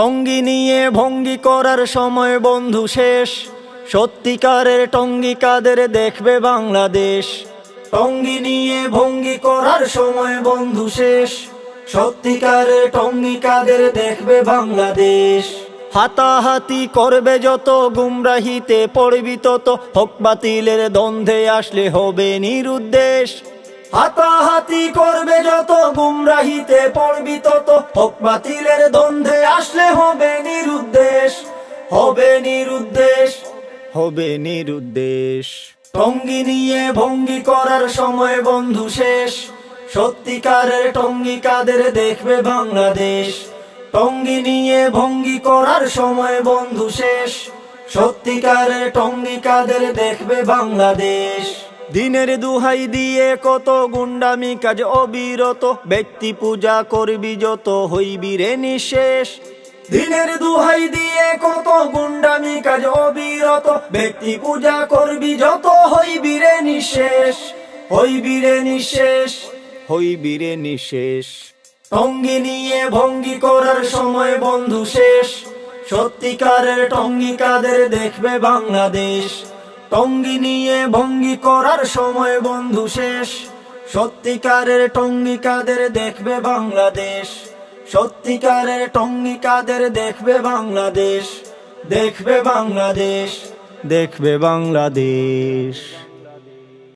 টঙ্গী নিয়ে ভঙ্গি করার সময় বন্ধু শেষ, সত্যিকারের টঙ্গী কাদের দেখবে বাংলাদেশ। টঙ্গী নিয়ে ভঙ্গি করার সময় বন্ধু শেষ, সত্যিকারের টঙ্গী কাদের দেখবে বাংলাদেশ। হাতাহাতি করবে যত, গুমরাহিতে পড়বি তত, হক বাতিলের দ্বন্দ্বে আসলে হবে নিরুদ্দেশ। হাতাহাতি করবে যত, গুমরাহিতে পড়বি তত, হক বাতিলের দ্বন্দ্বে আসলে হবে নিরুদ্দেশ, হবে নিরুদ্দেশ, হবে নিরুদ্দেশ। টঙ্গী নিয়ে ভঙ্গি করার সময় বন্ধু শেষ, সত্যিকারের টঙ্গী কাদের দেখবে বাংলাদেশ। টঙ্গী নিয়ে ভঙ্গি করার সময় বন্ধু শেষ, সত্যিকারের টঙ্গী কাদের দেখবে বাংলাদেশ। দিনের দুহাই দিয়ে কত গুন্ডামি কাজ অবিরত, ব্যক্তি পূজা করবি যত হইবি রে নিঃশেষ। দিনের দুহাই দিয়ে কত গুন্ডামি কাজ অবিরত, ব্যক্তি পূজা করবি যত হইবি রে নিঃশেষ, হইবি রে নিঃশেষ, হইবি রে নিঃশেষ। টঙ্গী নিয়ে ভঙ্গি করার সময় বন্ধু শেষ, সত্যিকারের টঙ্গী কাদের দেখবে বাংলাদেশ। টঙ্গী নিয়ে ভঙ্গি করার সময় বন্ধু শেষ, সত্যিকারের টঙ্গী কাদের দেখবে বাংলাদেশ। সত্যিকারের টঙ্গী কাদের দেখবে বাংলাদেশ, দেখবে বাংলাদেশ, দেখবে বাংলাদেশ।